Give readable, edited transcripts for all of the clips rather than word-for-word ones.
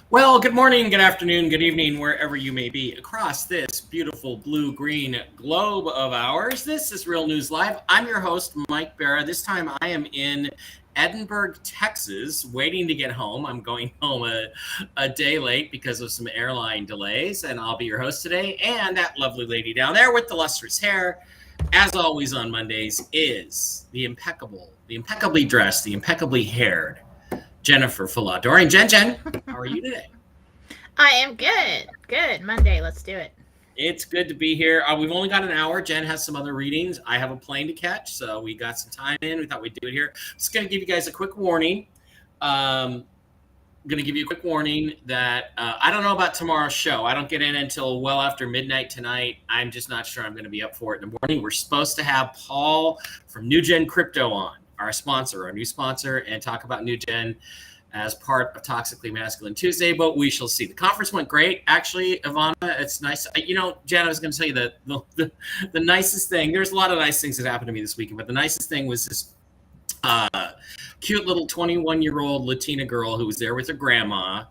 Well, good morning, good afternoon, good evening, wherever you may be across this beautiful blue-green globe of ours. This is Real News Live. I'm your host, Mike Barra. This time I am in Edinburgh, Texas, waiting to get home. I'm going home a day late because of some airline delays, and I'll be your host today. And that lovely lady down there with the lustrous hair, as always on Mondays, is the impeccably dressed, the impeccably haired Jennifer Filadorian. Jen, how are you today? I am good. Good. Monday. Let's do it. It's good to be here. We've only got an hour. Jen has some other readings. I have a plane to catch, so we got some time in. We thought we'd do it here. Just going to give you guys a quick warning. That I don't know about tomorrow's show. I don't get in until well after midnight tonight. I'm just not sure I'm going to be up for it in the morning. We're supposed to have Paul from New Gen Crypto on, our new sponsor, and talk about New Gen as part of Toxically Masculine Tuesday, but we shall see. The conference went great. Actually, Ivana, it's nice. Jen, I was going to tell you that the nicest thing, there's a lot of nice things that happened to me this weekend, but the nicest thing was this cute little 21-year-old Latina girl who was there with her grandma,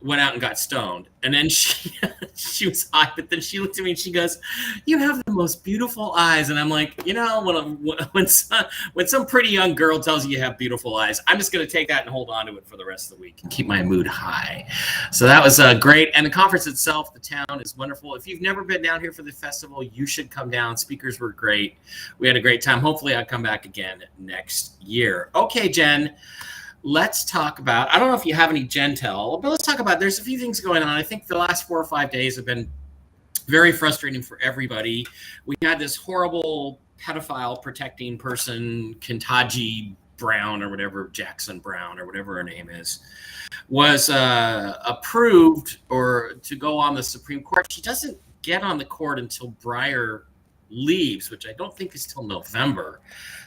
went out and got stoned. And then she was high, but then she looked at me and she goes, "You have the most beautiful eyes." And I'm like, when some pretty young girl tells you have beautiful eyes, I'm just going to take that and hold on to it for the rest of the week and keep my mood high. So that was great. And the conference itself, the town is wonderful. If you've never been down here for the festival, you should come down. Speakers were great. We had a great time. Hopefully I'll come back again next year. Okay, Jen. Let's talk about, I don't know if you have any Gentel, but let's talk about, there's a few things going on. I think the last 4 or 5 days have been very frustrating for everybody. We had this horrible pedophile protecting person, Ketanji Brown or whatever, Jackson Brown or whatever her name is, was approved or to go on the Supreme Court. She doesn't get on the court until Breyer leaves, which I don't think is till November.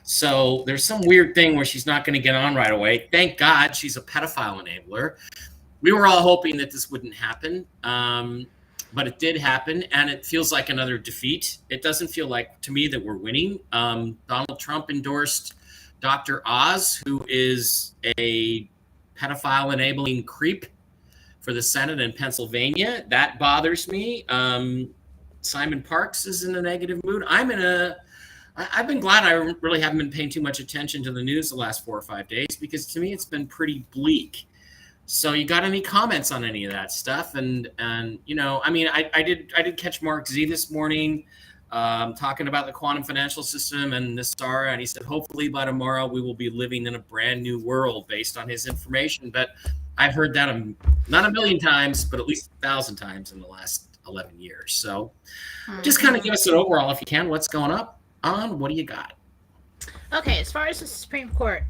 So there's some weird thing where she's not going to get on right away. Thank God she's a pedophile enabler. We were all hoping that this wouldn't happen, but it did happen, and it feels like another defeat. It doesn't feel like, to me, that we're winning. Donald Trump endorsed Dr. Oz, who is a pedophile enabling creep, for the Senate in Pennsylvania. That bothers me. Simon Parks is in a negative mood. I've been glad I really haven't been paying too much attention to the news the last 4 or 5 days, because to me it's been pretty bleak. So you got any comments on any of that stuff? And I did catch Mark Z this morning talking about the quantum financial system and NISARA, and he said hopefully by tomorrow we will be living in a brand new world based on his information. But I've heard that not a million times, but at least 1,000 times in the last 11 years. So just kind of give us an overall, if you can, what's going up on, what do you got? Okay, as far as the Supreme Court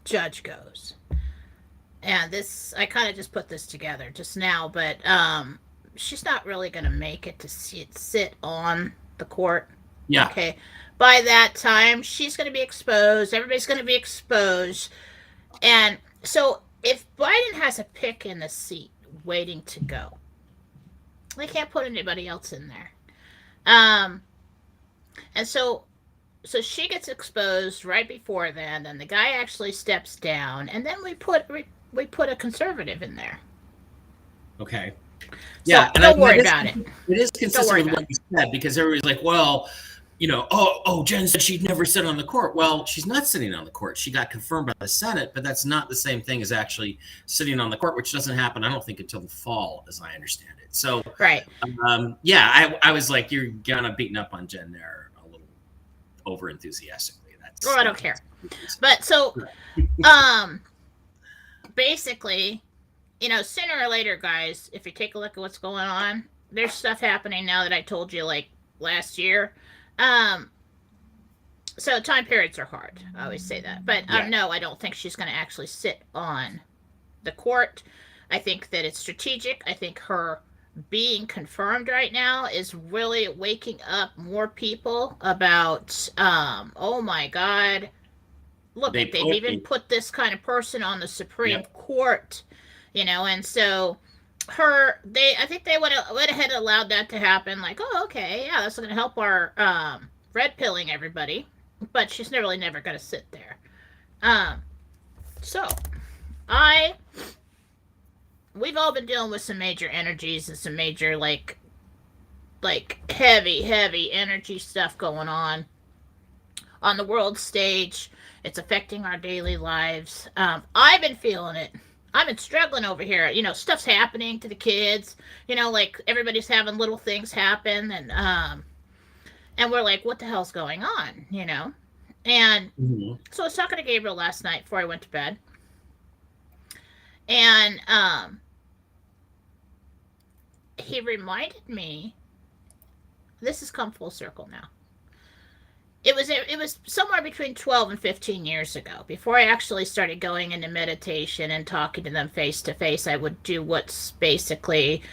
judge goes, and this, I kind of just put this together just now, but she's not really going to make it to sit on the court. Yeah. Okay. By that time, she's going to be exposed. Everybody's going to be exposed. And so if Biden has a pick in the seat waiting to go, they can't put anybody else in there. And so she gets exposed right before then, and the guy actually steps down, and then we put a conservative in there. Okay. Yeah, so don't worry about it. It is consistent with what you said, because everybody's like, well, Jen said she'd never sit on the court. Well, she's not sitting on the court. She got confirmed by the Senate, but that's not the same thing as actually sitting on the court, which doesn't happen, I don't think, until the fall, as I understand it. So, right. I was like, you're kind of beating up on Jen there a little over enthusiastically. I don't care. But so, basically, sooner or later, guys, if you take a look at what's going on, there's stuff happening now that I told you like last year. So time periods are hard. I always say that. But Yeah. no, I don't think she's going to actually sit on the court. I think that it's strategic. I think her being confirmed right now is really waking up more people about, oh my God, look, they've even put this kind of person on the Supreme Court, and so I think they went ahead and allowed that to happen. Like, oh, okay, yeah, that's going to help our red pilling everybody, but she's really never going to sit there. So we've all been dealing with some major energies and some major like heavy energy stuff going on the world stage. It's affecting our daily lives. I've been feeling it. I've been struggling over here. Stuff's happening to the kids. Like everybody's having little things happen, and we're like, what the hell's going on? And so I was talking to Gabriel last night before I went to bed, and he reminded me. This has come full circle now. It was somewhere between 12 and 15 years ago. Before I actually started going into meditation and talking to them face to face, I would do what's basically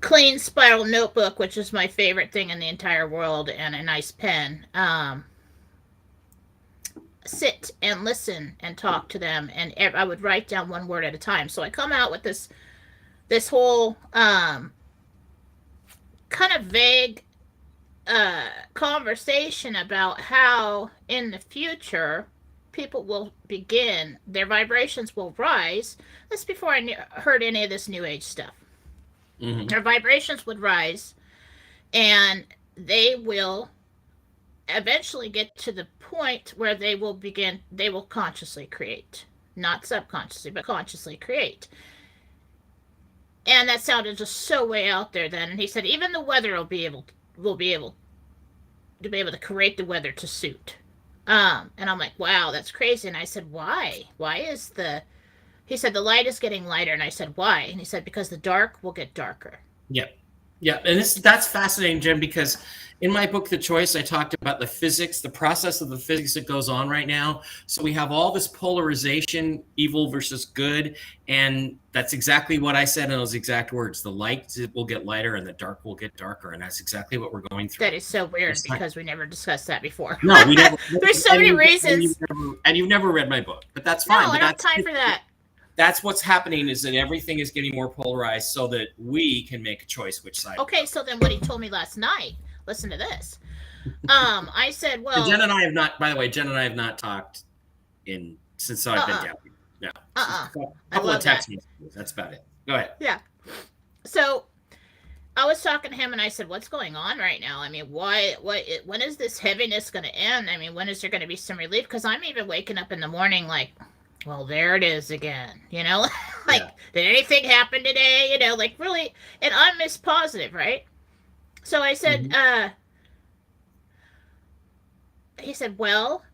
clean spiral notebook, which is my favorite thing in the entire world, and a nice pen. Sit and listen and talk to them, and I would write down one word at a time. So I come out with this whole kind of vague conversation about how in the future people will begin, their vibrations will rise. That's before I heard any of this new age stuff. Their vibrations would rise, and they will eventually get to the point where they will consciously create, not subconsciously, but consciously create. And that sounded just so way out there then. And he said even the weather will be able to create the weather to suit. And I'm like, wow, that's crazy. And I said, why? He said, the light is getting lighter. And I said, why? And he said, because the dark will get darker. Yeah. Yeah. And that's fascinating, Jen, because in my book, The Choice, I talked about the physics, the process of the physics that goes on right now. So we have all this polarization, evil versus good. And that's exactly what I said in those exact words. The light will get lighter and the dark will get darker. And that's exactly what we're going through. That is so weird because we never discussed that before. No, we never. There's so many reasons. And you've never read my book, but that's fine. No, I don't have time for that. That's what's happening, is that everything is getting more polarized so that we can make a choice which side. Okay, so then what he told me last night, listen to this. I said, well... And Jen and I have not, by the way, talked since I've been down here. Yeah. A couple of text messages. That's about it. Go ahead. Yeah. So I was talking to him and I said, what's going on right now? I mean, when is this heaviness going to end? I mean, when is there going to be some relief? Because I'm even waking up in the morning like, well, there it is again, like, did anything happen today? Like really, and I'm Miss Positive, right? So I said, he said, well,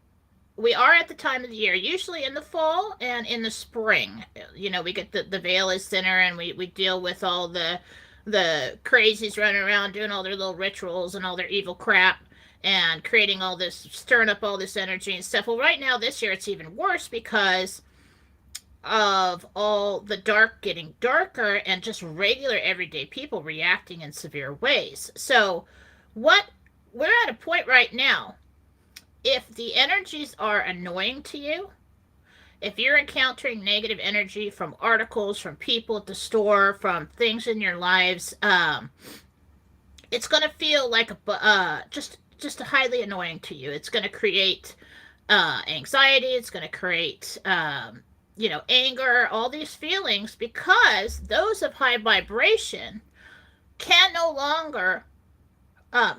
we are at the time of the year, usually in the fall and in the spring. We get the veil is thinner and we deal with all the crazies running around doing all their little rituals and all their evil crap and creating all this, stirring up all this energy and stuff. Well, right now, this year, it's even worse because of all the dark getting darker and just regular everyday people reacting in severe ways. So we're at a point right now, if the energies are annoying to you, if you're encountering negative energy from articles, from people at the store, from things in your lives, it's going to feel like just highly annoying to you. It's going to create anxiety. It's going to create, anger, all these feelings, because those of high vibration can no longer,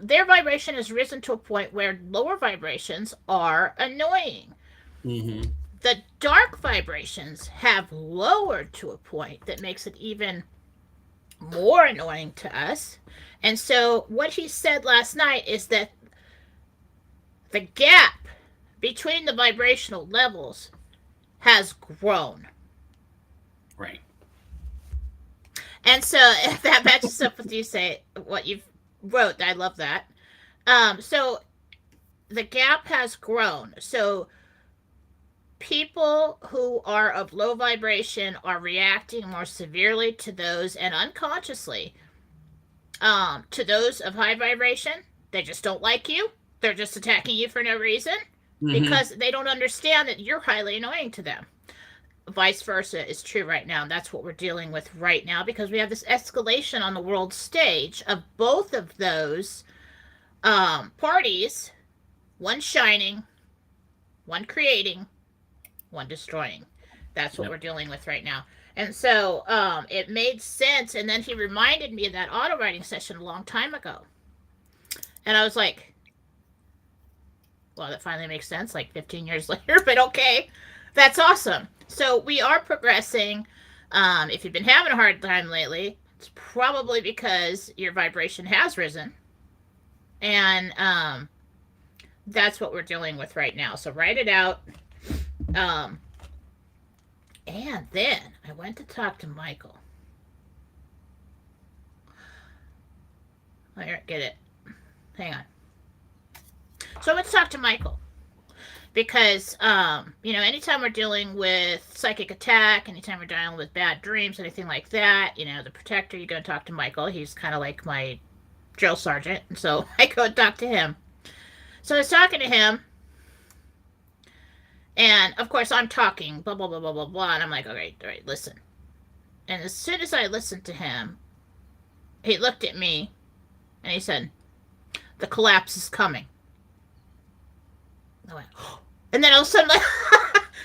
their vibration has risen to a point where lower vibrations are annoying. Mm-hmm. The dark vibrations have lowered to a point that makes it even more annoying to us. And so what he said last night is that the gap between the vibrational levels has grown. Right. And so if that matches up with what you've wrote, I love that. So the gap has grown. So people who are of low vibration are reacting more severely to those, and unconsciously, to those of high vibration. They just don't like you. They're just attacking you for no reason because they don't understand that you're highly annoying to them. Vice versa is true right now. And that's what we're dealing with right now, because we have this escalation on the world stage of both of those parties, one shining, one creating, one destroying. That's what we're dealing with right now. And so it made sense. And then he reminded me of that auto writing session a long time ago. And I was like, well, that finally makes sense, like 15 years later, but okay, that's awesome. So we are progressing. If you've been having a hard time lately, it's probably because your vibration has risen. And that's what we're dealing with right now. So write it out. And then I went to talk to Michael. Here, get it. Hang on. So I went to talk to Michael because, anytime we're dealing with psychic attack, anytime we're dealing with bad dreams, anything like that, the protector, you go and talk to Michael. He's kind of like my drill sergeant. And so I go and talk to him. So I was talking to him. And, of course, I'm talking, blah, blah, blah, blah, blah, blah. And I'm like, all right, listen. And as soon as I listened to him, he looked at me and he said, the collapse is coming. I went, oh. And then all of a sudden,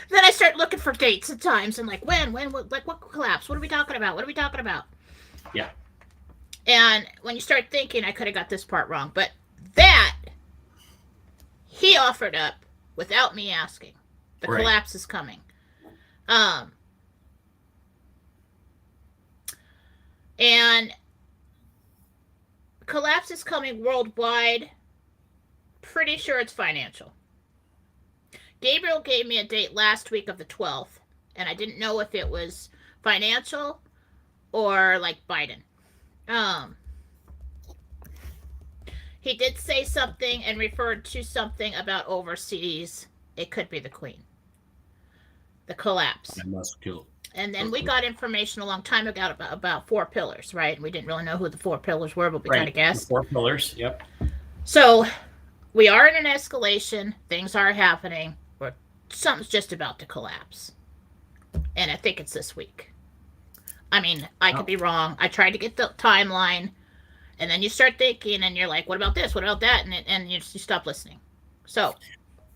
then I start looking for dates and times and like, when, what collapse? What are we talking about? What are we talking about? Yeah. And when you start thinking, I could have got this part wrong. But that, he offered up without me asking. The collapse is coming. And collapse is coming worldwide. Pretty sure it's financial. Gabriel gave me a date last week of the 12th, and I didn't know if it was financial or like Biden. He did say something and referred to something about overseas. It could be the Queen. The collapse. I must kill. And then we got information a long time ago about 4 pillars, right? And we didn't really know who the 4 pillars were, but we kind of guessed. 4 pillars, yep. So we are in an escalation. Things are happening. Something's just about to collapse. And I think it's this week. I mean, I could be wrong. I tried to get the timeline. And then you start thinking, and you're like, what about this? What about that? And you stop listening. So,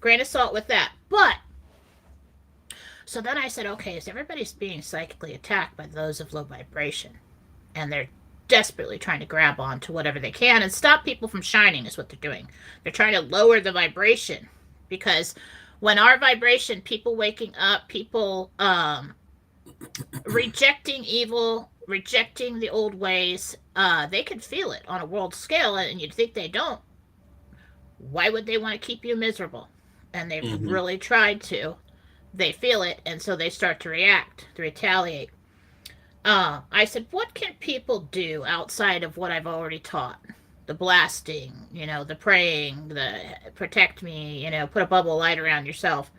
grain of salt with that. But, so then I said, okay, so everybody's being psychically attacked by those of low vibration. And they're desperately trying to grab on to whatever they can and stop people from shining is what they're doing. They're trying to lower the vibration. Because when our vibration, people waking up, people rejecting evil, rejecting the old ways, they can feel it on a world scale, and you'd think they don't. Why would they want to keep you miserable? And they've really tried to. They feel it, and so they start to react, to retaliate. I said, what can people do outside of what I've already taught? The blasting, the praying, the protect me, put a bubble of light around yourself.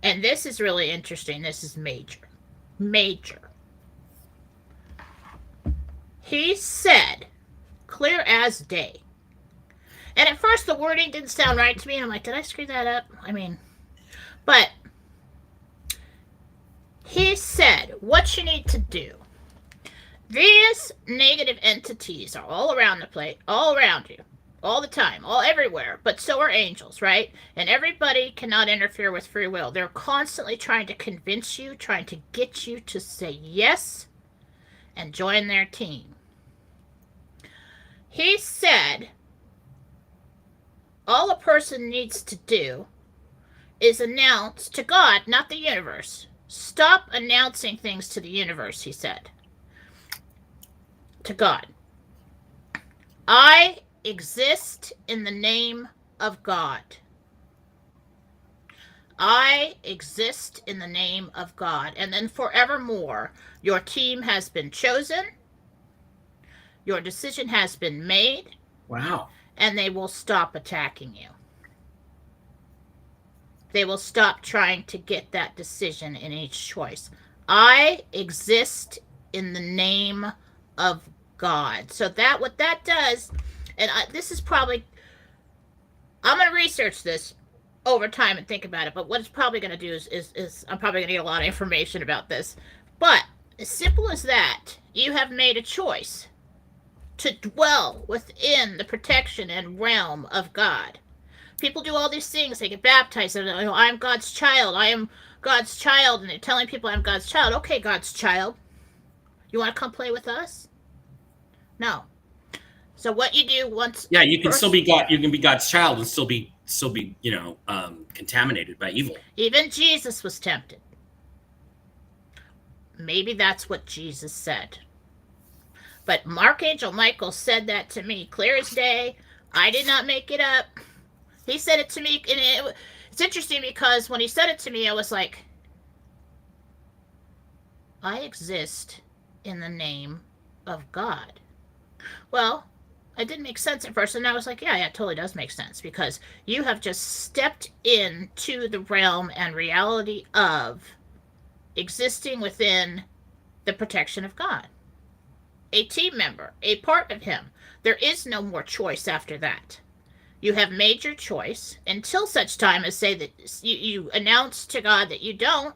And this is really interesting. This is major. Major. He said, clear as day. And at first the wording didn't sound right to me. I'm like, did I screw that up? But he said, what you need to do. These negative entities are all around the place, all around you, all the time, all everywhere, but so are angels, right? And everybody cannot interfere with free will. They're constantly trying to convince you, trying to get you to say yes and join their team. He said, all a person needs to do is announce to God, not the universe. Stop announcing things to the universe, he said. To God. I exist in the name of God. I exist in the name of God. And then forevermore, your team has been chosen. Your decision has been made. Wow. And they will stop attacking you. they will stop trying to get that decision in each choice. I exist in the name of God. So that what that does, and this is probably, I'm going to research this over time and think about it, but what it's probably going to do is I'm probably going to need a lot of information about this. But as simple as that, you have made a choice to dwell within the protection and realm of God. People do all these things. They get baptized. And, I'm God's child. I am God's child. And they're telling people I'm God's child. Okay, God's child. You want to come play with us? No. So what you do once... Yeah, you can still be God. You can be God's child and still be contaminated by evil. Even Jesus was tempted. Maybe that's what Jesus said. But Archangel Michael said that to me clear as day. I did not make it up. He said it to me, and it's interesting because when he said it to me, I was like, I exist in the name of God. Well, it didn't make sense at first, and I was like, yeah, it totally does make sense, because you have just stepped into the realm and reality of existing within the protection of God. A team member, a part of him. There is no more choice after that. You have made your choice until such time as say that you announce to God that you don't.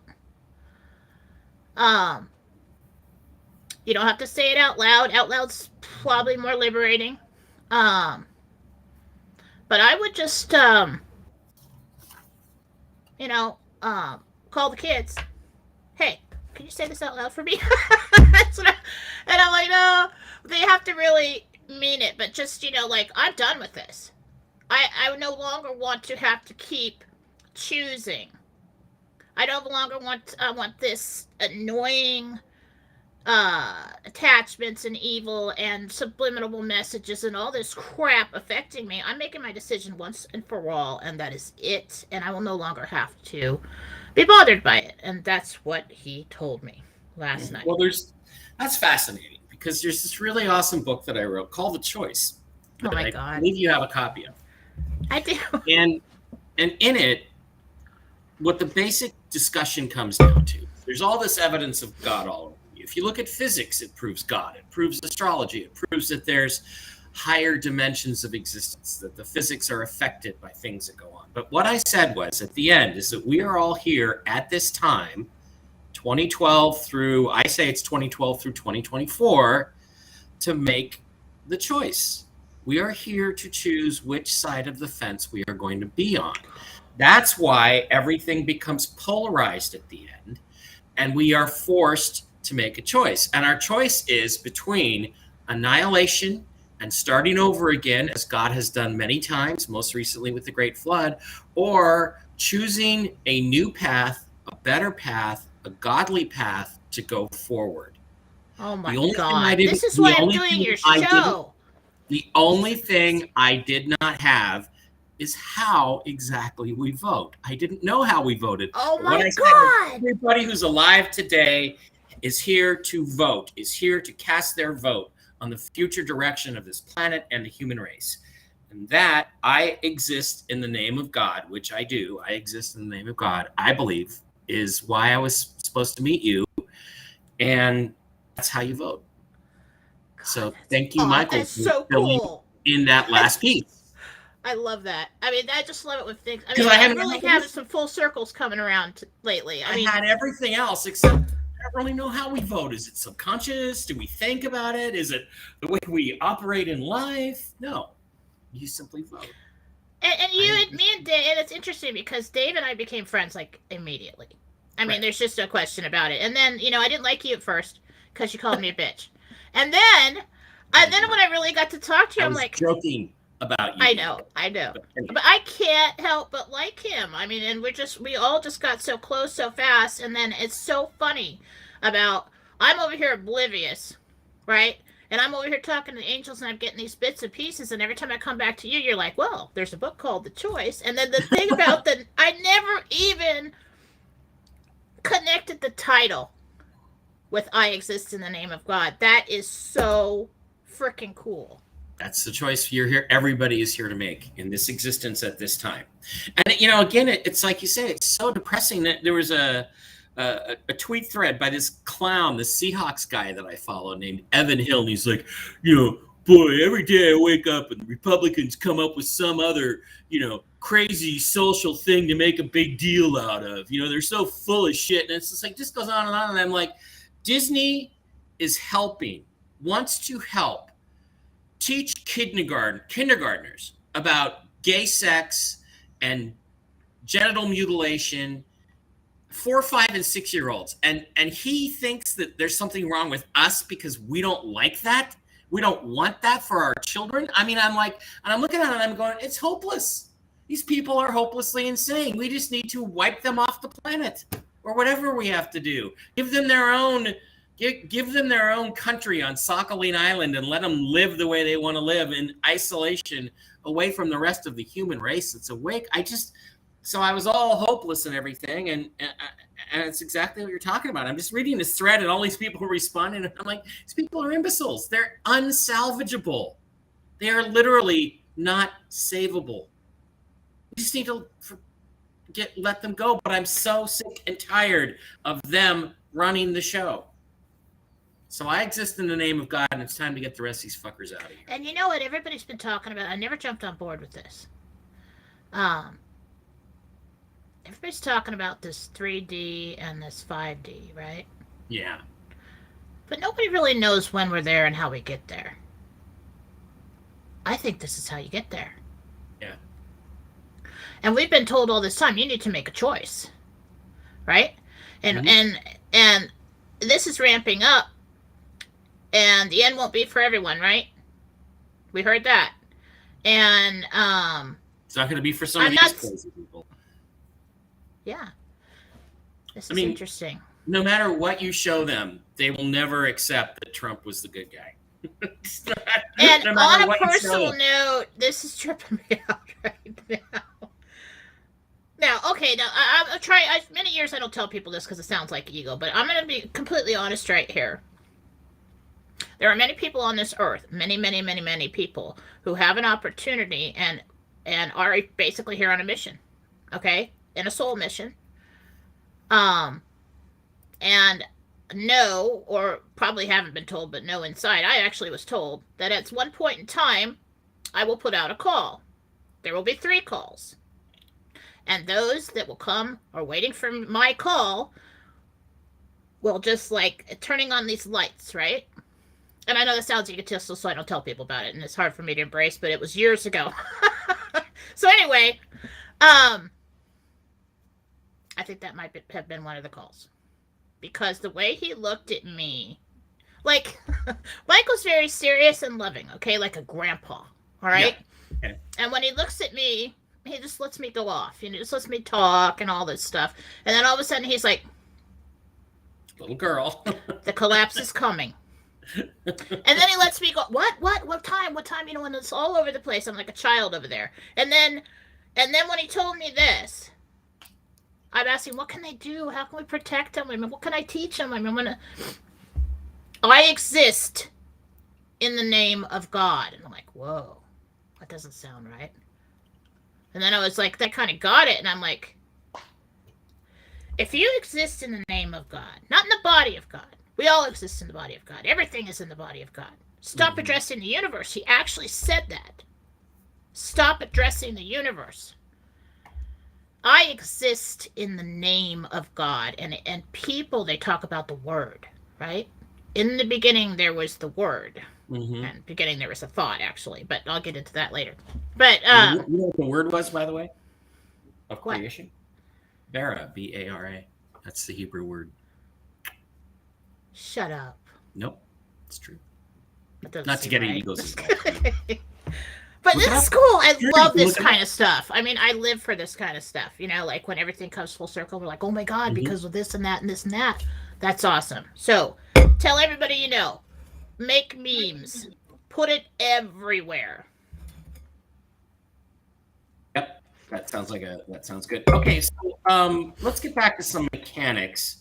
You don't have to say it out loud. Out loud's probably more liberating. But I would just, call the kids. Hey, can you say this out loud for me? And I'm like, no, they have to really mean it. But just, I'm done with this. I no longer want to have to keep choosing. I no longer want this annoying attachments and evil and subliminal messages and all this crap affecting me. I'm making my decision once and for all, and that is it. And I will no longer have to be bothered by it. And that's what he told me last night. Well, that's fascinating, because there's this really awesome book that I wrote called The Choice. Oh my God. I believe you have a copy of. I do. And in it, what the basic discussion comes down to, there's all this evidence of God all over you. If you look at physics, it proves God. It proves astrology. It proves that there's higher dimensions of existence, that the physics are affected by things that go on. But what I said was, at the end, is that we are all here at this time, 2012 through, I say it's 2012 through 2024, to make the choice. We are here to choose which side of the fence we are going to be on. That's why everything becomes polarized at the end, and we are forced to make a choice. And our choice is between annihilation and starting over again, as God has done many times, most recently with the Great Flood, or choosing a new path, a better path, a godly path to go forward. Oh my God. This is why I'm doing your show. The only thing I did not have is how exactly we vote. I didn't know how we voted. Oh my God. Everybody who's alive today is here to vote, is here to cast their vote on the future direction of this planet and the human race. And that I exist in the name of God, which I do. I exist in the name of God, I believe, is why I was supposed to meet you. And that's how you vote. So thank you, Michael, that's so cool. In that last piece. I love that. I mean, I just love it with things. I mean, I really have some full circles coming around lately. I mean, had everything else except I don't really know how we vote. Is it subconscious? Do we think about it? Is it the way we operate in life? No, you simply vote. And me and Dave, and it's interesting because Dave and I became friends like immediately. I mean, there's just no question about it. And then, I didn't like you at first because you called me a bitch. And then when I really got to talk to you, I'm like joking about you. I know. But I can't help but like him. I mean, and we all just got so close so fast. And then it's so funny about, I'm over here oblivious, right? And I'm over here talking to angels and I'm getting these bits and pieces. And every time I come back to you, you're like, well, there's a book called The Choice. And then the thing about I never even connected the title with I exist in the name of God. That is so freaking cool. That's the choice you're here. Everybody is here to make in this existence at this time. And, you know, again, it's like you say, it's so depressing that there was a tweet thread by this clown, the Seahawks guy that I follow named Evan Hill. And he's like, you know, boy, every day I wake up and the Republicans come up with some other, you know, crazy social thing to make a big deal out of. You know, they're so full of shit. And it's just like, just goes on and on. And I'm like, Disney is helping, wants to help teach kindergartners about gay sex and genital mutilation, 4, 5, and 6-year-olds. And he thinks that there's something wrong with us because we don't like that. We don't want that for our children. I mean, I'm like, and I'm looking at it and I'm going, it's hopeless. These people are hopelessly insane. We just need to wipe them off the planet or whatever we have to do. Give them their own country on Sakhalin Island and let them live the way they want to live in isolation away from the rest of the human race that's awake. So I was all hopeless and everything. And it's exactly what you're talking about. I'm just reading this thread and all these people are responding. And I'm like, these people are imbeciles. They're unsalvageable. They are literally not savable. We just need to let them go. But I'm so sick and tired of them running the show. So I exist in the name of God, and it's time to get the rest of these fuckers out of here. And you know what everybody's been talking about? I never jumped on board with this. Everybody's talking about this 3D and this 5D, right? Yeah. But nobody really knows when we're there and how we get there. I think this is how you get there. Yeah. And we've been told all this time, you need to make a choice, right? And this is ramping up. And the end won't be for everyone, right? We heard that. And it's not going to be for some of these crazy people. Yeah. This is interesting. No matter what you show them, they will never accept that Trump was the good guy. And no on a personal note, this is tripping me out right now. Now, okay, I'll try. Many years I don't tell people this because it sounds like ego, but I'm going to be completely honest right here. There are many people on this earth, many, many, many, many people who have an opportunity and are basically here on a mission, okay, in a soul mission, and know, or probably haven't been told, but know inside. I actually was told that at one point in time, I will put out a call. There will be 3 calls, and those that will come or waiting for my call will just like turning on these lights, right? And I know this sounds egotistical, so I don't tell people about it, and it's hard for me to embrace, but it was years ago. So anyway, I think that might have been one of the calls. Because the way he looked at me, like, Mike was very serious and loving, okay? Like a grandpa, all right? Yeah. Okay. And when he looks at me, he just lets me go off. You know, just lets me talk and all this stuff. And then all of a sudden, he's like, little girl. The collapse is coming. And then he lets me go. What time? You know, when it's all over the place. I'm like a child over there. And then when he told me this, I'm asking, what can they do? How can we protect them? I mean, what can I teach them? I mean, I exist in the name of God. And I'm like, whoa, that doesn't sound right. And then I was like, that kind of got it. And I'm like, if you exist in the name of God, not in the body of God, we all exist in the body of God. Everything is in the body of God. Stop addressing the universe. He actually said that. Stop addressing the universe. I exist in the name of God. And people, they talk about the word, right? In the beginning, there was the word. Mm-hmm. And beginning, there was a thought, actually. But I'll get into that later. But you know what the word was, by the way? Of creation? Bara, B-A-R-A. That's the Hebrew word. Shut up. Nope. It's true. Not to get any egos. But this is cool. I love this kind of stuff. I mean, I live for this kind of stuff. You know, like when everything comes full circle, we're like, oh my God, because of this and that and this and that. That's awesome. So tell everybody you know. Make memes. Put it everywhere. Yep. That sounds good. Okay, so let's get back to some mechanics.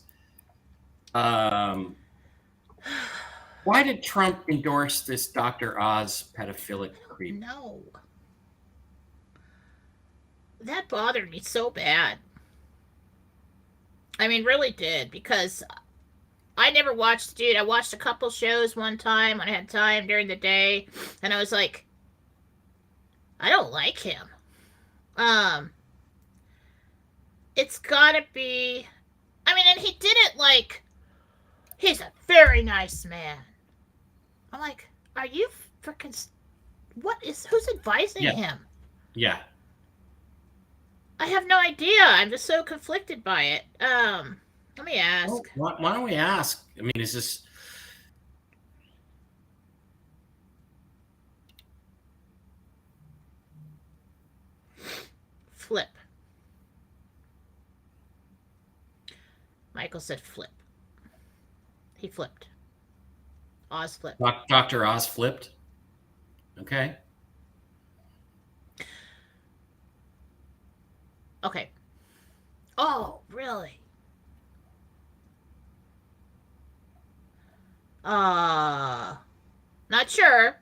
Why did Trump endorse this Dr. Oz pedophilic creep? No. That bothered me so bad. I mean, really did, because I never watched the dude. I watched a couple shows one time when I had time during the day, and I was like, I don't like him. It's gotta be. I mean, and he did it like he's a very nice man. I'm like, are you freaking? Who's advising him? Yeah. I have no idea. I'm just so conflicted by it. Let me ask. Well, why don't we ask? I mean, is this? Flip. Michael said flip. He flipped. Oz flipped. Dr. Oz flipped. Okay. Okay. Oh, really? Not sure.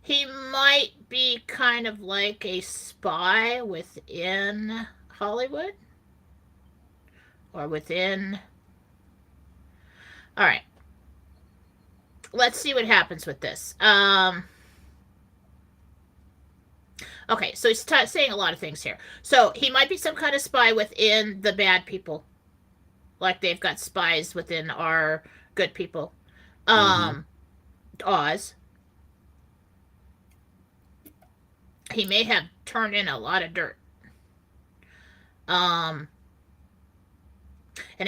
He might be kind of like a spy within Hollywood. Or within... All right. Let's see what happens with this. Okay, so he's saying a lot of things here. So he might be some kind of spy within the bad people. Like they've got spies within our good people. Oz. He may have turned in a lot of dirt. And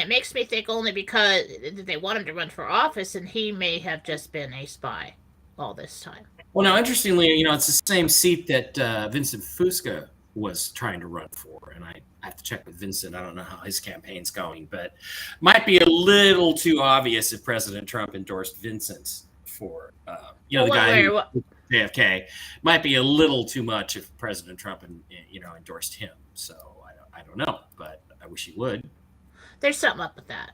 it makes me think only because they want him to run for office, and he may have just been a spy all this time. Well, now, interestingly, it's the same seat that Vincent Fusca was trying to run for, and I have to check with Vincent. I don't know how his campaign's going, but might be a little too obvious if President Trump endorsed Vincent for, the guy who JFK. Might be a little too much if President Trump, endorsed him. So I don't know, but I wish he would. There's something up with that.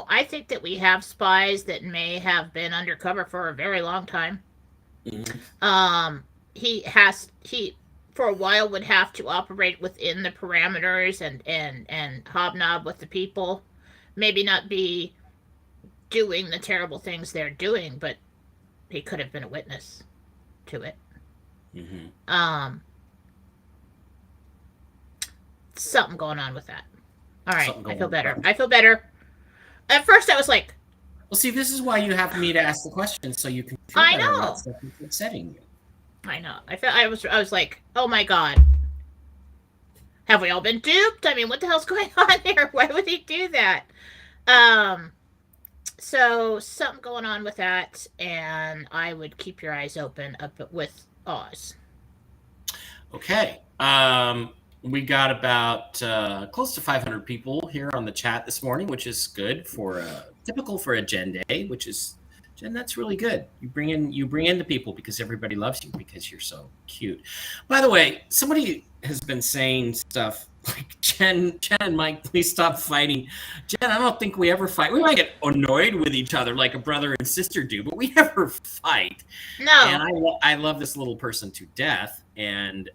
I think that we have spies that may have been undercover for a very long time. Mm-hmm. He for a while would have to operate within the parameters and hobnob with the people. Maybe not be doing the terrible things they're doing, but he could have been a witness to it. Mm-hmm. Something going on with that. All right, I feel better. At first, I was like... Well, see, this is why you have me to ask the questions, so you can feel better about stuff that's upsetting you. I know. I was like, oh my God. Have we all been duped? I mean, what the hell's going on here? Why would he do that? So, something going on with that, and I would keep your eyes open up with Oz. Okay. We got about close to 500 people here on the chat this morning, which is good for typical for a Jen Day, which is, Jen, that's really good. You bring in the people because everybody loves you because you're so cute. By the way, somebody has been saying stuff like, Jen and Mike, please stop fighting. Jen, I don't think we ever fight. We might get annoyed with each other like a brother and sister do, but we never fight. No. And I love this little person to death. And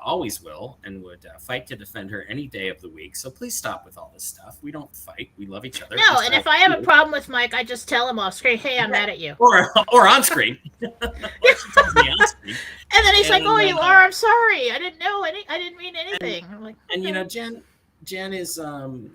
always will, and would fight to defend her any day of the week. So please stop with all this stuff. We don't fight. We love each other. No, and if I have a problem with Mike, I just tell him off screen, hey, I'm mad at you. Or on screen. She tells me on screen. And then he's like, oh, you are? I'm sorry. I didn't know. I didn't mean anything. I'm like, and Jen is, I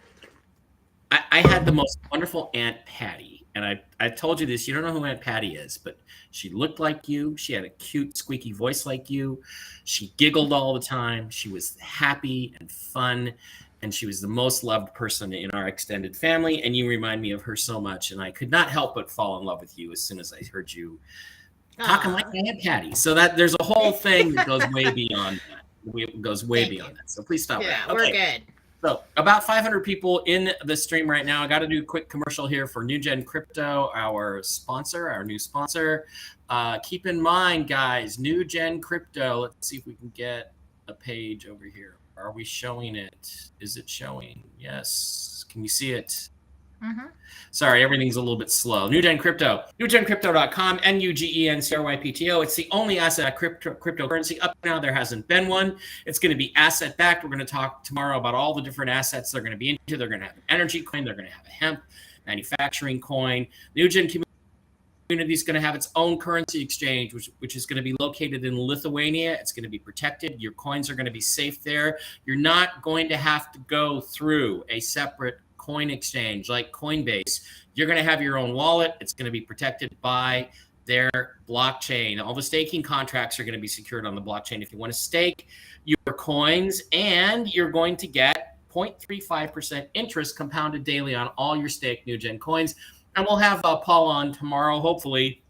had the most wonderful Aunt Patty. And I told you this, you don't know who Aunt Patty is, but she looked like you. She had a cute, squeaky voice like you. She giggled all the time. She was happy and fun. And she was the most loved person in our extended family. And you remind me of her so much. And I could not help but fall in love with you as soon as I heard you talking like my Aunt Patty. So that there's a whole thing that goes way beyond that. It goes way beyond that. So please stop. Yeah, okay. We're good. So about 500 people in the stream right now. I got to do a quick commercial here for New Gen Crypto, our sponsor, our new sponsor. Keep in mind, guys, New Gen Crypto. Let's see if we can get a page over here. Are we showing it? Is it showing? Yes. Can you see it? Mm-hmm. Sorry, everything's a little bit slow. NewGen Crypto, newgencrypto.com, NUGENCRYPTO. It's the only asset cryptocurrency. Up now, there hasn't been one. It's going to be asset backed. We're going to talk tomorrow about all the different assets they're going to be into. They're going to have an energy coin. They're going to have a hemp manufacturing coin. NewGen community is going to have its own currency exchange, which is going to be located in Lithuania. It's going to be protected. Your coins are going to be safe there. You're not going to have to go through a separate coin exchange like Coinbase. You're going to have your own wallet. It's going to be protected by their blockchain. All the staking contracts are going to be secured on the blockchain if you want to stake your coins, and you're going to get 0.35% interest compounded daily on all your staked NewGen coins. And we'll have Paul on tomorrow, hopefully,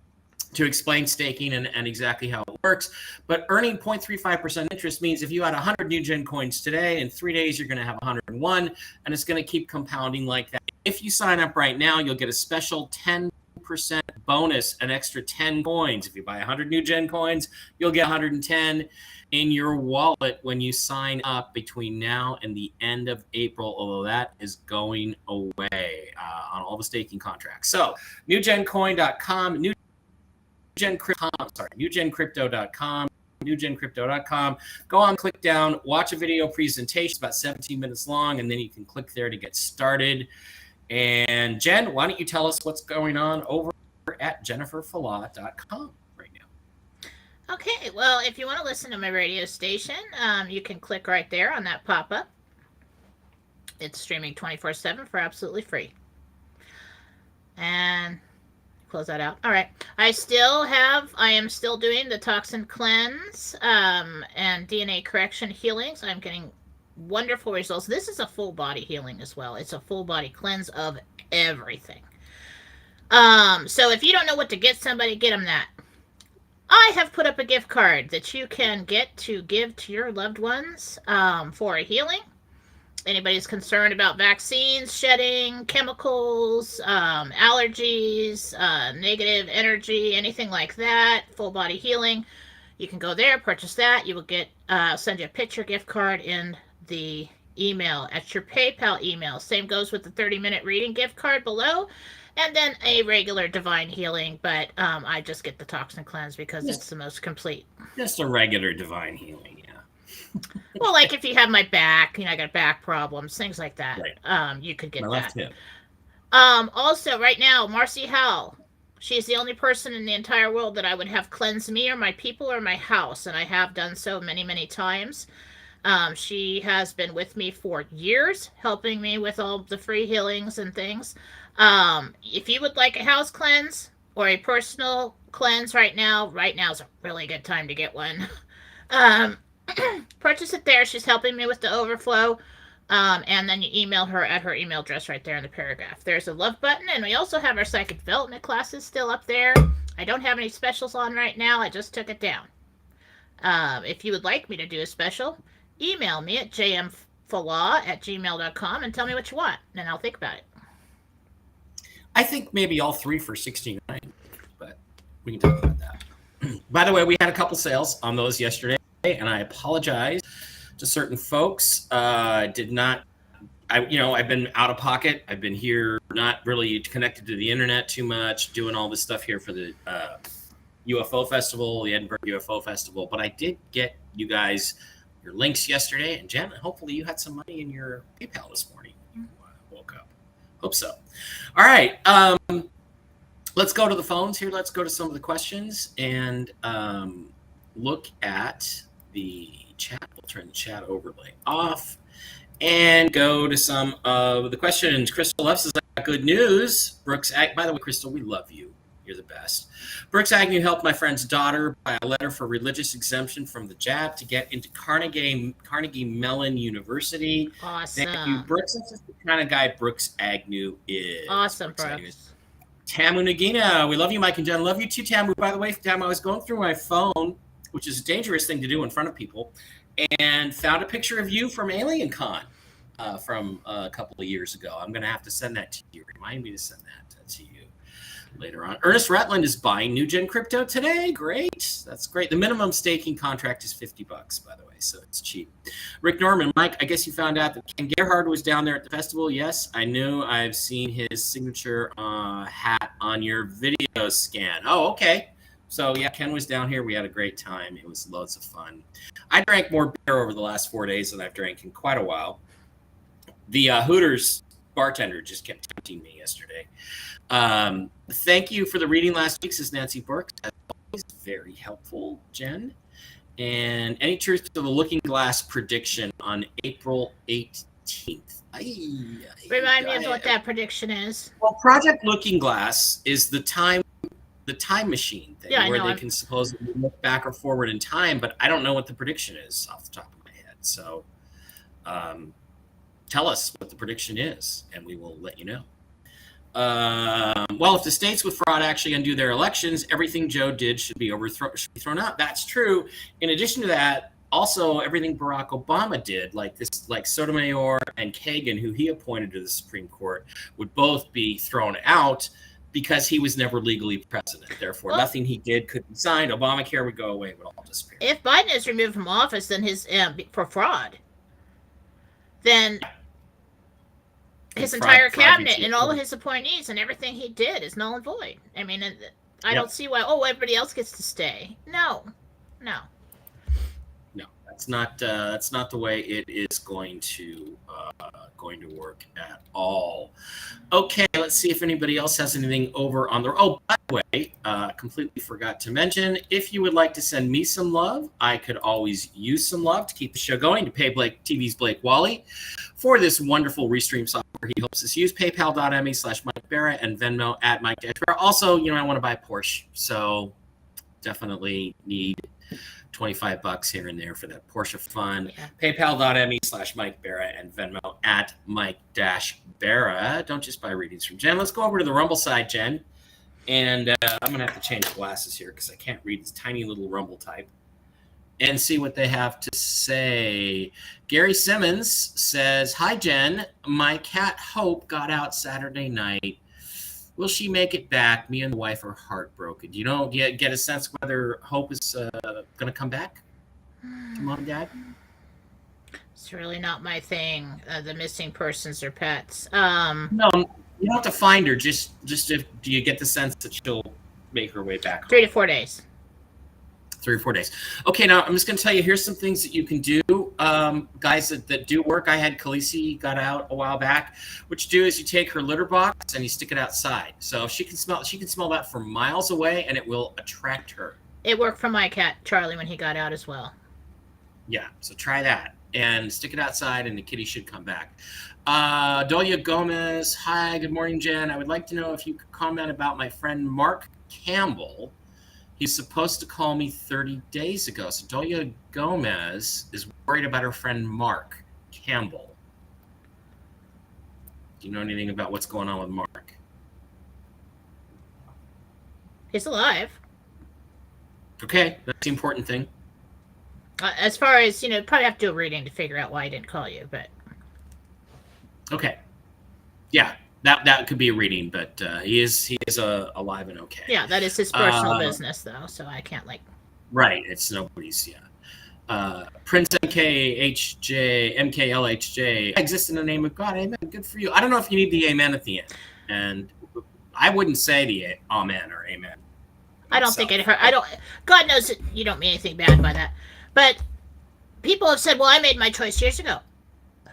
to explain staking and exactly how it works. But earning 0.35% interest means if you had 100 NewGen coins today, in 3 days, you're going to have 101, and it's going to keep compounding like that. If you sign up right now, you'll get a special 10% bonus, an extra 10 coins. If you buy 100 NewGen coins, you'll get 110 in your wallet when you sign up between now and the end of April, although that is going away on all the staking contracts. So newgencoin.com, newgencrypto.com, newgencrypto.com. Go on, click down, watch a video presentation, about 17 minutes long, and then you can click there to get started. And Jen, why don't you tell us what's going on over at jenniferfallah.com right now? Okay, well, if you want to listen to my radio station, you can click right there on that pop-up. It's streaming 24/7 for absolutely free. And close that out. All right. I am still doing the toxin cleanse and DNA correction healings. I'm getting wonderful results. This is a full body healing as well. It's a full body cleanse of everything. So if you don't know what to get somebody, get them that. I have put up a gift card that you can get to give to your loved ones for a healing. Anybody's concerned about vaccines, shedding, chemicals, allergies, negative energy, anything like that, full body healing, you can go there, purchase that. You will get send you a picture gift card in the email at your PayPal email. Same goes with the 30-minute reading gift card below, and then a regular divine healing. But I just get the toxin cleanse because it's the most complete. Just a regular divine healing, yeah. Well, like if you have my back, I got back problems, things like that. Right. You could get my that. Left hip. Also, right now, Marcy Howell. She's the only person in the entire world that I would have cleanse me or my people or my house, and I have done so many, many times. She has been with me for years, helping me with all the free healings and things. If you would like a house cleanse or a personal cleanse right now is a really good time to get one. Purchase it there. She's helping me with the overflow. And then you email her at her email address right there in the paragraph. There's a love button, and we also have our psychic development classes still up there. I don't have any specials on right now. I just took it down. If you would like me to do a special, email me at jmfallah@gmail.com and tell me what you want, and I'll think about it. I think maybe all three for $69, but we can talk about that. By the way, we had a couple sales on those yesterday, and I apologize to certain folks. I've been out of pocket. I've been here, not really connected to the internet too much, doing all this stuff here for the UFO Festival, the Edinburgh UFO Festival. But I did get you guys your links yesterday, and Jen, hopefully you had some money in your PayPal this morning when you woke up. Hope so. All right. Let's go to the phones here. Let's go to some of the questions and look at the chat. We'll turn the chat overlay off and go to some of the questions. Crystal F says, good news. Brooks, by the way, Crystal, we love you. You're the best. Brooks Agnew helped my friend's daughter buy a letter for religious exemption from the jab to get into Carnegie Mellon University. Awesome. Thank you, Brooks. That's just the kind of guy Brooks Agnew is. Awesome, Brooks. Tamu Nagina, we love you, Mike and Jen. Love you too, Tamu. By the way, Tamu, I was going through my phone, which is a dangerous thing to do in front of people, and found a picture of you from Alien Con from a couple of years ago. I'm going to have to send that to you. Remind me to send that to you later on. Ernest Rutland is buying NewGen crypto today. Great. That's great. The minimum staking contract is $50, by the way. so it's cheap. Rick Norman, Mike, I guess you found out that Ken Gerhard was down there at the festival. Yes, I knew. I've seen his signature hat on your video scan. Oh, okay. So, yeah, Ken was down here. We had a great time. It was loads of fun. I drank more beer over the last 4 days than I've drank in quite a while. The Hooters bartender just kept tempting me yesterday. Thank you for the reading last week, says Nancy Burke. As always, very helpful, Jen. And any truth to the Looking Glass prediction on April 18th? Remind me of what that prediction is. Well, Project Looking Glass is the time machine thing, where they can supposedly look back or forward in time, but I don't know what the prediction is off the top of my head. So tell us what the prediction is, and we will let you know. Well, if the states with fraud actually undo their elections, everything Joe did should be thrown out. That's true. In addition to that, also everything Barack Obama did, like Sotomayor and Kagan, who he appointed to the Supreme Court, would both be thrown out because he was never legally president. Therefore, nothing he did could be signed. Obamacare would go away. It would all disappear. If Biden is removed from office, then for fraud, then his entire cabinet and all of his appointees and everything he did is null and void. I mean, I don't see why, everybody else gets to stay. No. That's not the way it is going to work at all. Okay, let's see if anybody else has anything over on the. Oh, by the way, completely forgot to mention, if you would like to send me some love, I could always use some love to keep the show going, to pay Blake TV's Blake Wally for this wonderful restream software he helps us use. PayPal.me/Mike Barra and Venmo at Mike Barra. Also, I want to buy a Porsche, so definitely need $25 here and there for that Porsche fund. Yeah. PayPal.me/Mike Barra and Venmo at Mike-Barra. Don't just buy readings from Jen. Let's go over to the Rumble side, Jen. And I'm going to have to change glasses here because I can't read this tiny little Rumble type. And see what they have to say. Gary Simmons says, "Hi, Jen. My cat Hope got out Saturday night. Will she make it back? Me and the wife are heartbroken." Do you get a sense whether Hope is going to come back to Mom and Dad? It's really not my thing, the missing persons or pets. No, you don't have to find her. Just do you get the sense that she'll make her way back home? 3 to 4 days. 3 or 4 days. Okay, now I'm just going to tell you, here's some things that you can do. Guys that do work. I had Khaleesi got out a while back. What you do is you take her litter box and you stick it outside. So she can smell that from miles away, and it will attract her. It worked for my cat, Charlie, when he got out as well. Yeah, so try that. And stick it outside, and the kitty should come back. Dolia Gomez, hi, good morning, Jen. I would like to know if you could comment about my friend Mark Campbell. He's supposed to call me 30 days ago. So Dolia Gomez is worried about her friend Mark Campbell. Do you know anything about what's going on with Mark? He's alive. Okay, that's the important thing. As far as, probably have to do a reading to figure out why he didn't call you, but... Okay. Yeah. That could be a reading, but he is alive and okay. Yeah, that is his personal business, though, so I can't Right, it's nobody's. Yeah. Prince MKLHJ exists in the name of God. Amen. Good for you. I don't know if you need the amen at the end, and I wouldn't say the amen or amen. I don't think it hurt. God knows that you don't mean anything bad by that, but people have said, "Well, I made my choice years ago."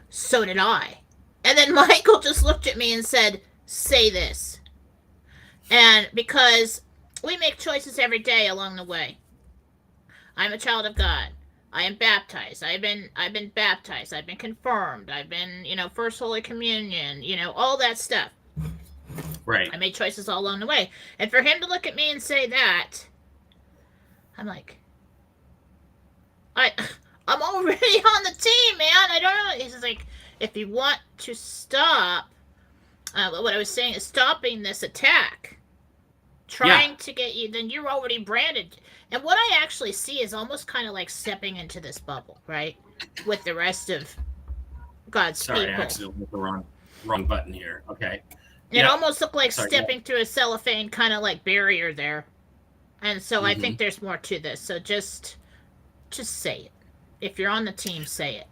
So did I. And then Michael just looked at me and said, "Say this." And because we make choices every day along the way. I'm a child of God. I am baptized. I've been baptized. I've been confirmed. I've been, First Holy Communion, all that stuff. Right. I made choices all along the way. And for him to look at me and say that, I'm like, I'm already on the team, man. I don't know. He's like, if you want to stop, what I was saying is stopping this attack, trying to get you, then you're already branded. And what I actually see is almost kind of like stepping into this bubble, right? With the rest of God's people. Sorry, I accidentally hit the wrong button here. Okay. It almost looked like stepping through a cellophane kind of like barrier there. And so I think there's more to this. So just say it. If you're on the team, say it.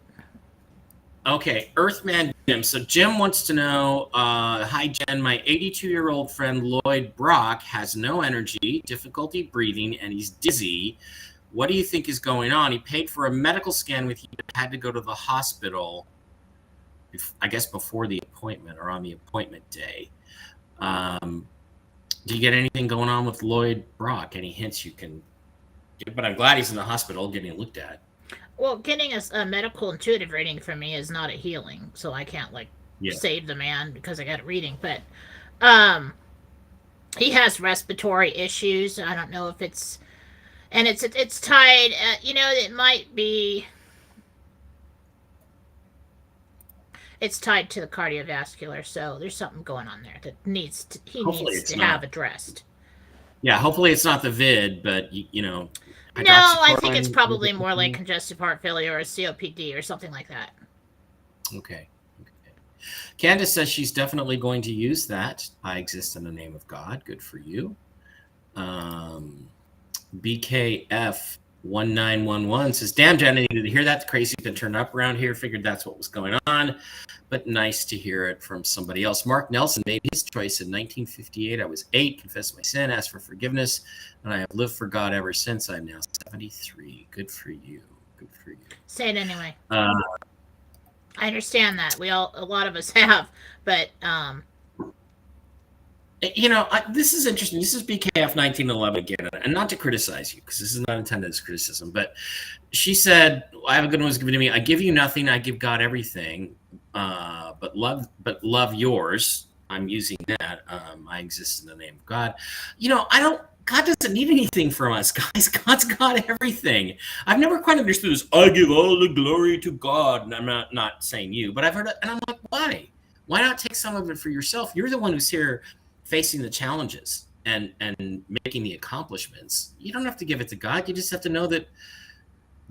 Okay, Earthman Jim. So Jim wants to know, hi Jen, my 82-year-old friend Lloyd Brock has no energy, difficulty breathing, and he's dizzy. What do you think is going on? He paid for a medical scan with you, but had to go to the hospital, I guess before the appointment or on the appointment day. Do you get anything going on with Lloyd Brock? Any hints you can give? But I'm glad he's in the hospital getting looked at. Well, getting a medical intuitive reading from me is not a healing, so I can't save the man because I got a reading. But he has respiratory issues. I don't know if it's tied. It might be. It's tied to the cardiovascular, so there's something going on there that he needs to have addressed. Yeah, hopefully it's not the vid, but No, I think it's probably more like congestive heart failure or COPD or something like that. Okay. Candace says she's definitely going to use that. I exist in the name of God. Good for you. BKF 1911 says, damn, Jen, I needed to hear that. The crazy's been turned up around here. Figured that's what was going on, but nice to hear it from somebody else. Mark Nelson made his choice in 1958. I was 8, confessed my sin, asked for forgiveness, and I have lived for God ever since. I'm now 73. Good for you. Good for you. Say it anyway. I understand that. A lot of us have, but this is interesting. This is BKF 1911 again, and not to criticize you, because this is not intended as criticism, but she said, I have a good one was given to me. I give you nothing. I give God everything, but love yours. I'm using that. I exist in the name of God. God doesn't need anything from us, guys. God's got everything. I've never quite understood this. I give all the glory to God. And I'm not saying you, but I've heard it, and I'm like, why? Why not take some of it for yourself? You're the one who's here facing the challenges and making the accomplishments. You don't have to give it to God. You just have to know that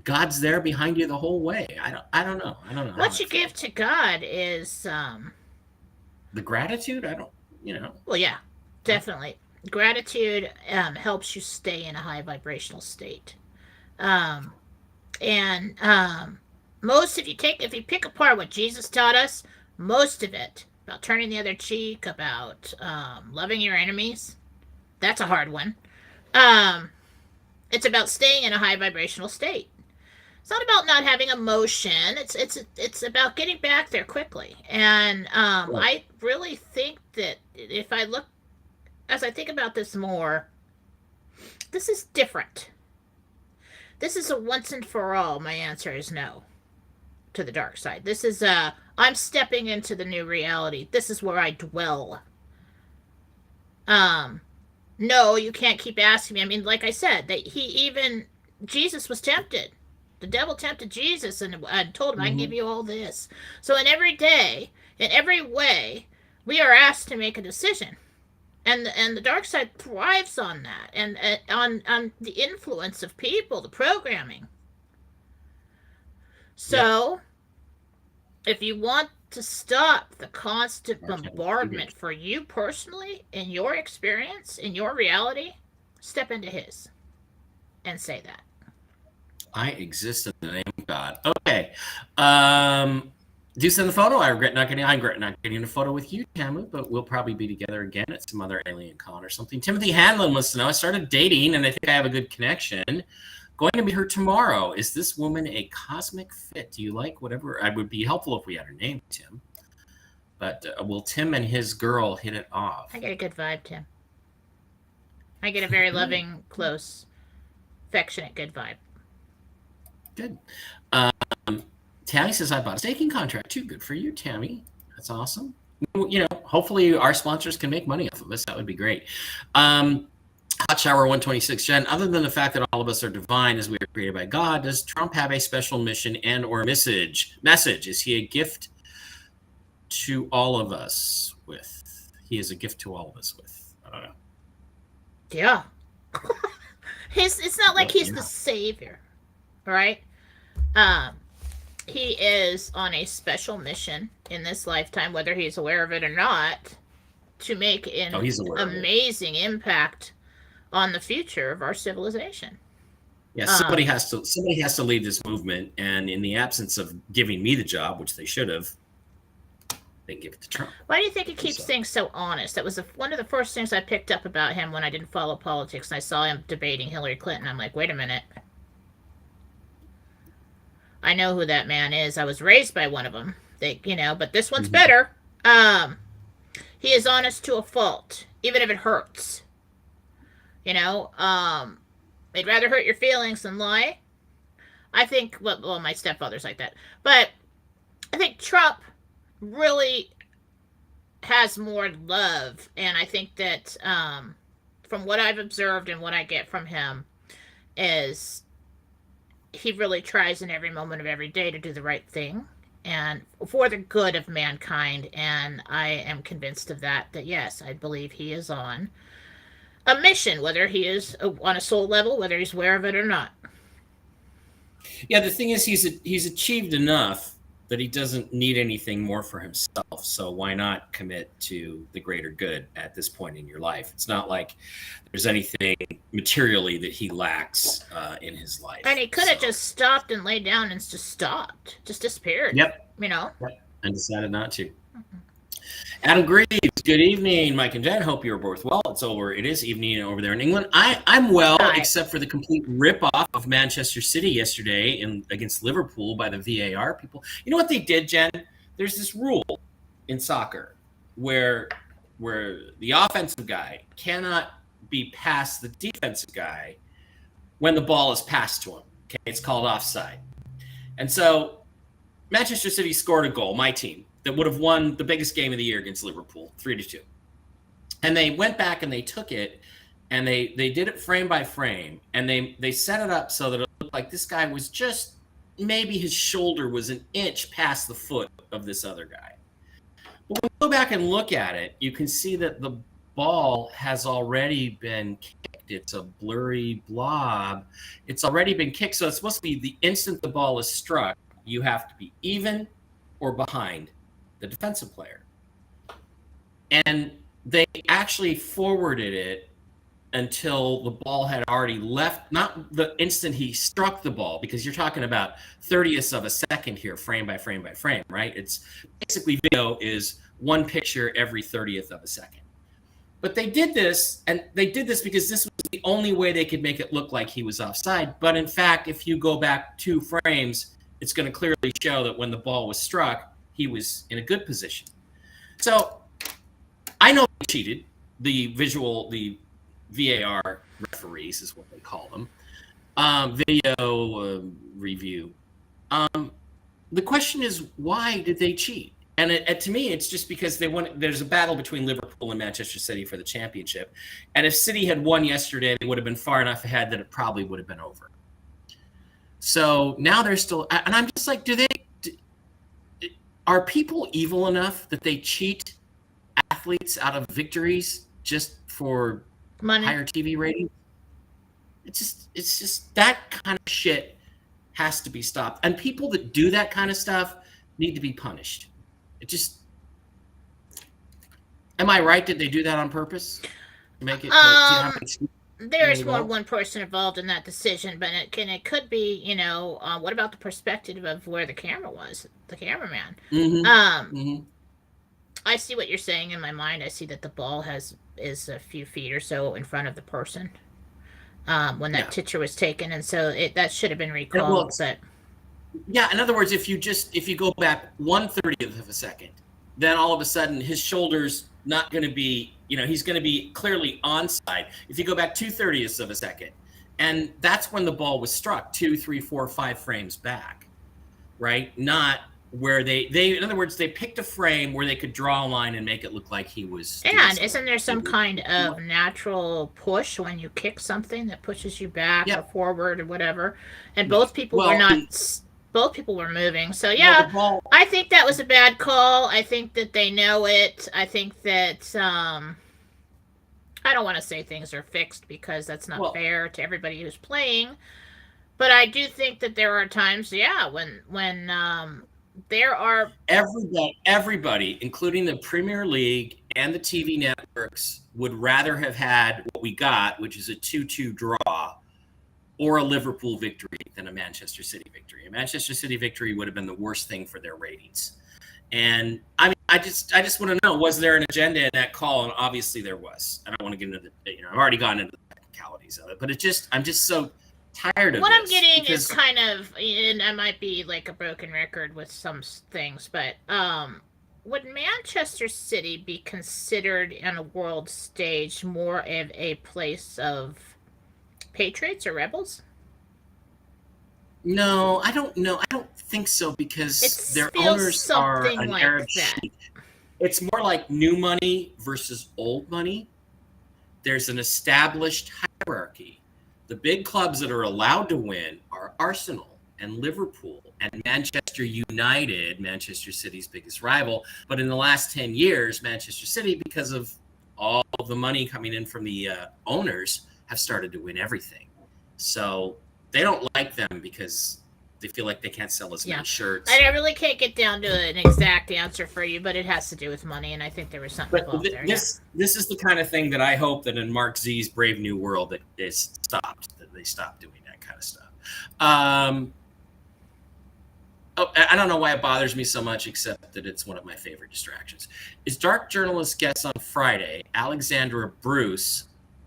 God's there behind you the whole way. I don't know. What you give to God is the gratitude. Well, yeah, definitely. Gratitude helps you stay in a high vibrational state. Most if you pick apart what Jesus taught us, most of it about turning the other cheek, about loving your enemies. That's a hard one. It's about staying in a high vibrational state. It's not about not having emotion. It's about getting back there quickly. And I really think that as I think about this more, this is different. This is a once and for all. My answer is no to the dark side. This is I'm stepping into the new reality. This is where I dwell. No, you can't keep asking me. I mean, like I said, that Jesus was tempted. The devil tempted Jesus and told him, I can give you all this. So in every day, in every way, we are asked to make a decision. And the dark side thrives on that and on the influence of people, the programming. So if you want to stop the constant bombardment for you personally, in your experience, in your reality, step into his and say that. I exist in the name of God. Okay. Do send the photo. I regret not getting a photo with you, Tamu, but we'll probably be together again at some other alien con or something. Timothy Hanlon wants to know, I started dating and I think I have a good connection. Going to meet her tomorrow. Is this woman a cosmic fit? Do you like whatever? It would be helpful if we had her name, Tim. But will Tim and his girl hit it off? I get a good vibe, Tim. I get a very loving, close, affectionate, good vibe. Good. Tammy says, I bought a staking contract too. Good for you, Tammy. That's awesome. Hopefully our sponsors can make money off of us. That would be great. Hot Shower 126, Jen, other than the fact that all of us are divine as we are created by God, does Trump have a special mission and or message? Is he a gift to all of us with? He is a gift to all of us with. I don't know. Yeah. It's not like he's the savior, right? He is on a special mission in this lifetime, whether he's aware of it or not, to make an amazing impact on the future of our civilization. Yeah, somebody has to lead this movement, and in the absence of giving me the job, which they should have, they give it to Trump. Why do you think he keeps things so honest? That was one of the first things I picked up about him when I didn't follow politics, and I saw him debating Hillary Clinton. I'm like, wait a minute. I know who that man is. I was raised by one of them. But this one's better. He is honest to a fault, even if it hurts. They'd rather hurt your feelings than lie. I think, well, my stepfather's like that. But I think Trump really has more love. And I think that from what I've observed and what I get from him is he really tries in every moment of every day to do the right thing and for the good of mankind. And I am convinced of that yes, I believe he is on a mission, whether he is on a soul level, whether he's aware of it or not. Yeah, the thing is, he's achieved enough that he doesn't need anything more for himself. So why not commit to the greater good at this point in your life? It's not like there's anything materially that he lacks in his life. And he could have just stopped and laid down and just stopped, just disappeared. Yep. Yep. And decided not to. Adam Greaves, good evening, Mike and Jen. Hope you're both well. It is evening over there in England. I'm well, except for the complete rip-off of Manchester City yesterday against Liverpool by the VAR people. You know what they did, Jen? There's this rule in soccer where the offensive guy cannot be past the defensive guy when the ball is passed to him. Okay, it's called offside. And so Manchester City scored a goal, my team, that would have won the biggest game of the year against Liverpool, 3-2. And they went back and they took it and they did it frame by frame, and they set it up so that it looked like this guy was just maybe his shoulder was an inch past the foot of this other guy. But when you go back and look at it, you can see that the ball has already been kicked. It's a blurry blob. It's already been kicked. So it's supposed to be the instant the ball is struck, you have to be even or behind the defensive player. And they actually forwarded it until the ball had already left, not the instant he struck the ball, because you're talking about 30ths of a second here, frame by frame by frame, right? It's basically video is one picture every 30th of a second. But they did this, and they did this because this was the only way they could make it look like he was offside. But in fact, if you go back 2 frames, it's going to clearly show that when the ball was struck, he was in a good position. So I know they cheated. The VAR referees is what they call them. Video review. The question is, why did they cheat? And to me, it's just because there's a battle between Liverpool and Manchester City for the championship. And if City had won yesterday, they would have been far enough ahead that it probably would have been over. So now they're still, and I'm just like, are people evil enough that they cheat athletes out of victories just for money, higher TV ratings? It's just that kind of shit has to be stopped. And people that do that kind of stuff need to be punished. Am I right? Did they do that on purpose? To make it, there's more than one person involved in that decision, but it could be, what about the perspective of where the camera was, the cameraman? I see what you're saying in my mind. I see that the ball is a few feet or so in front of the person when that picture was taken, and so that should have been recalled. Yeah, in other words, if you go back 1/30th of a second, then all of a sudden his shoulder's not going to be, he's going to be clearly onside. If you go back 2/30ths of a second, and that's when the ball was struck, 2, 3, 4, 5 frames back, right? Not where they in other words, they picked a frame where they could draw a line and make it look like he was. And isn't there some kind of natural push when you kick something that pushes you back or forward or whatever? And both people were not. Both people were moving. So, I think that was a bad call. I think that they know it. I think that, I don't want to say things are fixed because that's not fair to everybody who's playing. But I do think that there are times, when there are... Everybody, including the Premier League and the TV networks, would rather have had what we got, which is a 2-2 draw, or a Liverpool victory than a Manchester City victory. A Manchester City victory would have been the worst thing for their ratings. And I mean, I just want to know, was there an agenda in that call? And obviously there was. I don't want to get into the, I've already gone into the technicalities of it, but I'm just so tired of what this. I'm getting is kind of, and I might be like a broken record with some things, but would Manchester City be considered on a world stage more of a place of patriots or rebels? No, I don't know. I don't think so, because their owners are an like Arab that. sheik. It's more like new money versus old money. There's an established hierarchy. The big clubs that are allowed to win are Arsenal and Liverpool and Manchester United, Manchester City's biggest rival. But in the last 10 years, Manchester City, because of all of the money coming in from the owners, have started to win everything. So they don't like them because they feel like they can't sell as many shirts. I really can't get down to an exact answer for you, but it has to do with money, and I think there was something involved there. This is the kind of thing that I hope that in Mark Z's Brave New World that they stopped doing that kind of stuff. I don't know why it bothers me so much, except that it's one of my favorite distractions. Is Dark Journalist guest on Friday, Alexandra Bruce,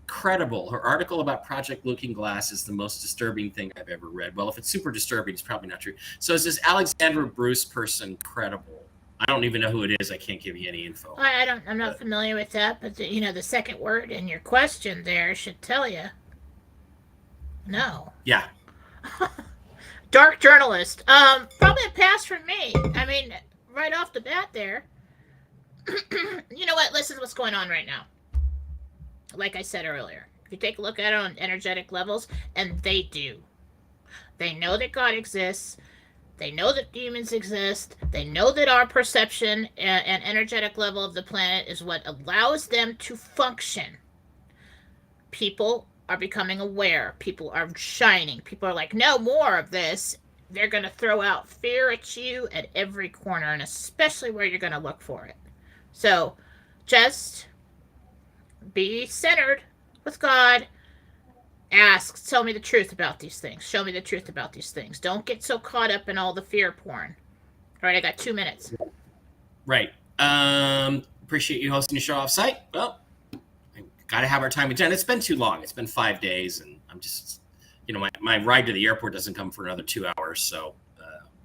credible? Her article about Project Looking Glass is the most disturbing thing I've ever read. Well, if it's super disturbing, it's probably not true. So is this Alexandra Bruce person credible? I don't even know who it is. I can't give you any info. I'm not familiar with that, but the second word in your question there should tell you. No. Yeah. Dark Journalist. Probably a pass from me. I mean, right off the bat there. You know what? Listen to what's going on right now. Like I said earlier, if you take a look at it on energetic levels, and they do. They know that God exists. They know that demons exist. They know that our perception and energetic level of the planet is what allows them to function. People are becoming aware. People are shining. People are like, no more of this. They're going to throw out fear at you at every corner, and especially where you're going to look for it. So just be centered with God. Ask, tell me the truth about these things. Show me the truth about these things. Don't get so caught up in all the fear porn. All right, I got 2 minutes. Right. Appreciate you hosting the show off-site. Well, I got to have our time with Jen. It's been too long. It's been 5 days, and I'm just, my ride to the airport doesn't come for another 2 hours, so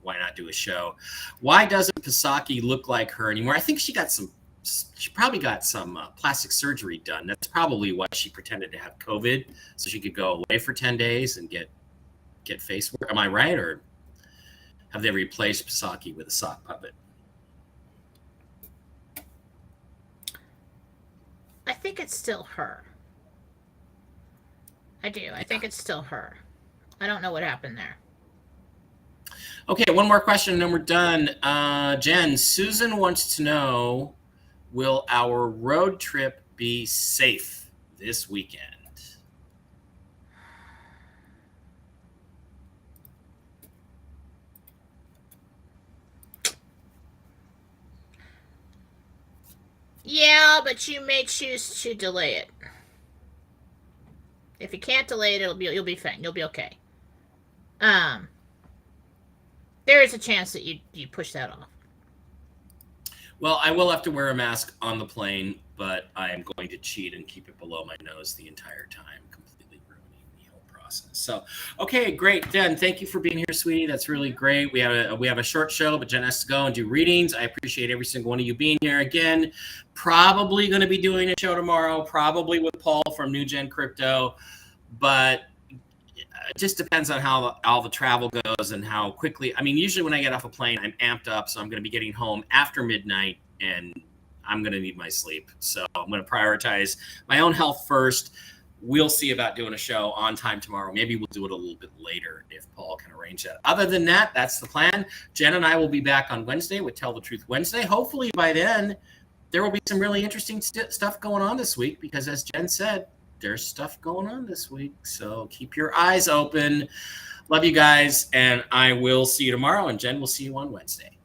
why not do a show? Why doesn't Pisaki look like her anymore? I think she probably got some plastic surgery done. That's probably why she pretended to have COVID, so she could go away for 10 days and get face work. Am I right? Or have they replaced Pisaki with a sock puppet? I think it's still her. I do. I think it's still her. I don't know what happened there. Okay, one more question and then we're done. Jen, Susan wants to know, will our road trip be safe this weekend? Yeah, but you may choose to delay it. If you can't delay it, you'll be fine. You'll be okay. There is a chance that you push that off. Well, I will have to wear a mask on the plane, but I am going to cheat and keep it below my nose the entire time, completely ruining the whole process. So, okay, great. Jen, thank you for being here, sweetie. That's really great. We have a short show, but Jen has to go and do readings. I appreciate every single one of you being here again. Probably going to be doing a show tomorrow, probably with Paul from New Gen Crypto, but it just depends on how all the travel goes and how quickly. I mean, usually when I get off a plane, I'm amped up, so I'm going to be getting home after midnight, and I'm going to need my sleep. So I'm going to prioritize my own health first. We'll see about doing a show on time tomorrow. Maybe we'll do it a little bit later if Paul can arrange that. Other than that, that's the plan. Jen and I will be back on Wednesday with Tell the Truth Wednesday. Hopefully by then, there will be some really interesting stuff going on this week because, as Jen said, there's stuff going on this week. So keep your eyes open. Love you guys, and I will see you tomorrow, and Jen will see you on Wednesday.